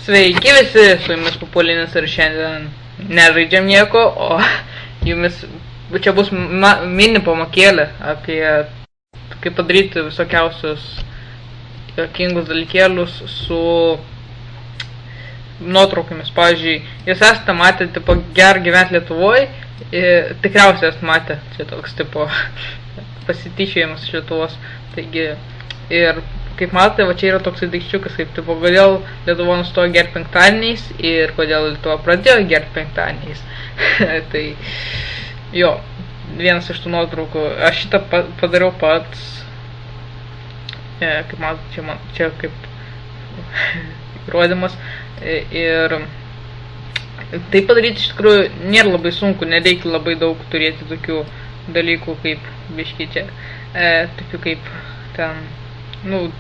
Sveiki visi, su jumis Pupulinis ir šiandien nežaidžiam nieko, o jumis čia bus mini pamokėlė apie kaip padaryti visokiausius juokingus dalykėlius su nuotraukomis. Pavyzdžiui, jūs esate matę tipo gerą gyventi Lietuvoje, tikriausiai esate matę, čia toks tipo pasityčiojimas iš Lietuvos. Taigi, ir kaip matote, va čia yra toks daikščiukas, kaip tipo, kodėl Lietuva nustojo gerti penktadieniais ir kodėl Lietuva pradėjo gerti penktadieniais. Tai, jo, vienas iš tų nuotraukų, aš šitą padariau pats, kaip matote, čia kaip įrodymas, ir tai padaryti iš tikrųjų nėra labai sunku, nereikia labai daug turėti tokių dalykų kaip biški čia, tokių kaip ten, nu,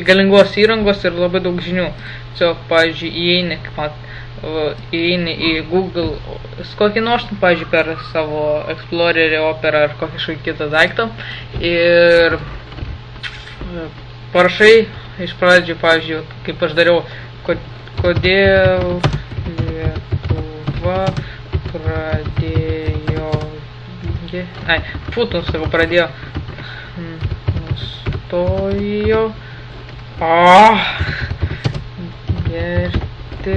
galingos įrangos ir labai daug žinių. Tiesiog, pavyzdžiui, įeini į Google kokį nors, pavyzdžiui, per savo Explorerį, Opera ar kokį kitą daiktą ir parašai iš pradžių, pavyzdžiui, kaip aš dariau, kodėl Lietuva pradėjo pradėjo nustojo gerti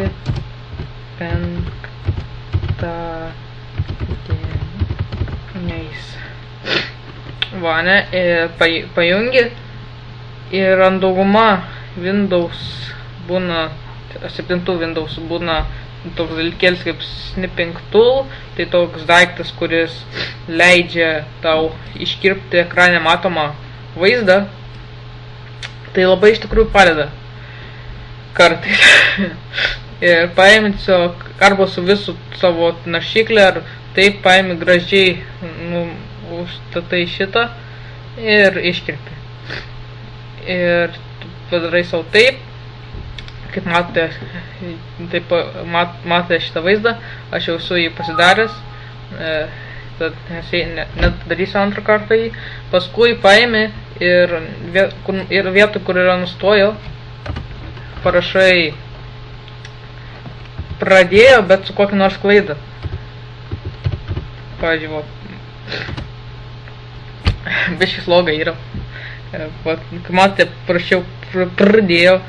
penktadieniais. Va, ne, pajungi ir ant dauguma Windows būna, 7 Windows būna toks dalykėlis kaip snipping tool, tai toks daiktas, kuris leidžia tau iškirpti ekrane matomą vaizdą. Tai labai iš tikrųjų padeda kartais. Ir paimi tiesiog arba su visu savo naršyklę, ar taip paimi gražiai, užstatai šitą ir iškirpi. Ir padarai savo taip, kaip matote, taip matote šitą vaizdą, aš jau esu jį pasidaręs, tad nedarysiu antrą kartą jį. Paskui paimi ir vietoj, kur yra nustojo, parašai pradėjo, bet su kokia nors klaida. Pavyzdžiui, biškis loga yra. Kaip matote, parašiau pradėjo,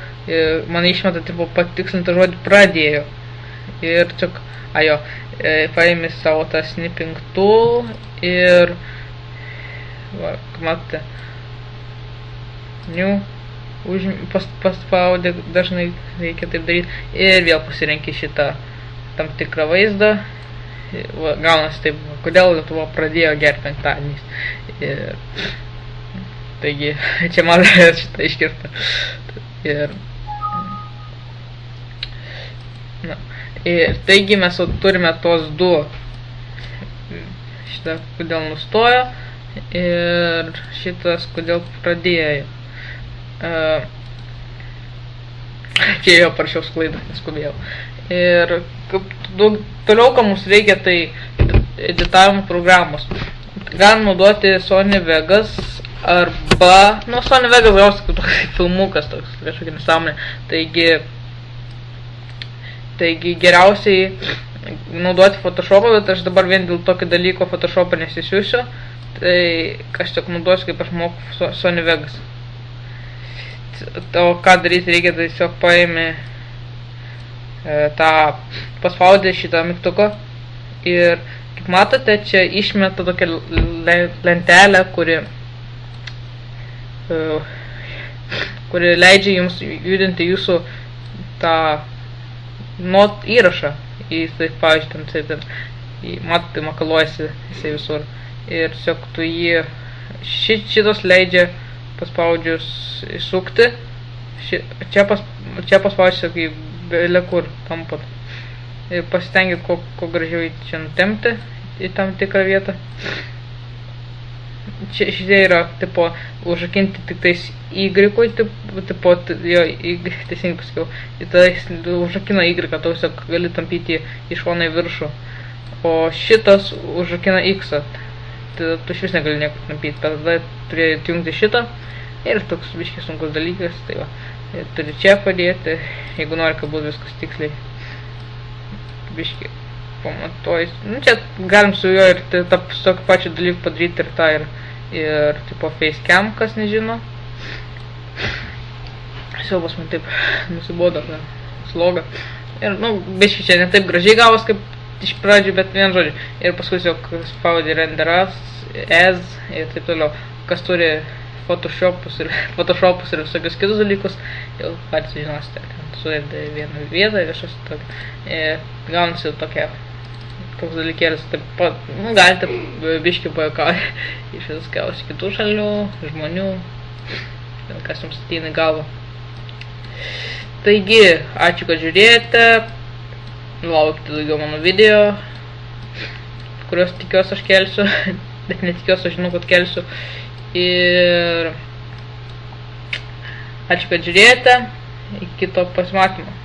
man išmeta tipo patikslinti žodį pradėjo. Ir tiesiog, paimi savo tą snipping tool ir va, kaip matote, paspaudė, dažnai reikia taip daryti, ir vėl pasirenki šitą tam tikrą vaizdą. Va, gaunasi taip, kodėl Lietuva pradėjo gerti penktadieniais. Ir taigi, čia matote šitą iškirptą. Ir taigi mes turime tos du, šitą kodėl nustojo ir šitas kodėl pradėjo. Čia jau parašiau sklaidą, neskubėjau. Ir toliau, ką mums reikia, tai editavimo programos. Galim naudoti Sony Vegas arba, Sony Vegas gausi kaip toks filmukas, toks kažkokia nesąmonė. Taigi geriausiai naudoti Photoshopą, bet aš dabar vien dėl tokio dalyko Photoshopą nesisiųsiu. Tai aš tiesiog naudosiu, kaip aš moku Sony Vegas. O ką daryti reikia, tai tiesiog paimi paspaudė šitą mygtuką ir kaip matote, čia išmeta tokią lentelę, kuri leidžia jums judinti jūsų tą įrašą. Jis, pavyzdžiui, matote, makaluojasi jisai visur. Ir tiesiog tu jį, šitos leidžia paspaudžius įsukti. Čia paspaudžiu, kai belia kur tampat. Ir pasitengit, ko gražiau čia nutempti į tam tikrą vietą. Šitie yra, tipo, užrakinti tik tais Y-ui, tipo, jo, teisingai pasakiau, tai užrakina Y, kad tu tiesiog gali tampyti iš šono į viršų. O šitas užrakina X-ą, tai tu iš vis negali nieko tampyti, bet tada turėjai atjungti šitą ir toks biškis sunkus dalykas, tai va. Ir turi čia padėti, jeigu nori, kad būtų viskas tiksliai. Biški pamatuojus. Nu, čia galim su juo ir su tokiu pačiu dalyku padaryti ir tą ir tipo facecam, kas nežino. Siaubas man taip nusibodo, sloga. Ir, nu, biški čia ne taip gražiai gavos kaip iš pradžių, bet vien žodžiu. Ir paskui jau spaudė render as ir taip toliau. Kas turi Photoshopus ir visokius kitus dalykus, jau patys žinosite, ten sudėdė vieną vietą ir kažkas tokio. Gaunasi tokia, toks dalykėlis, taip pat, nu, galite biškį pajuokauti iš visokiausių kitų šalių, žmonių, kas jums ateina į galvą. Taigi, ačiū, kad žiūrėjote, laukite daugiau mano video, kuriuos tikiuosi aš kelsiu, bet netikiuosi, aš žinau, kad kelsiu. Ir ačiū, kad žiūrėjote, iki kito pasimatymo.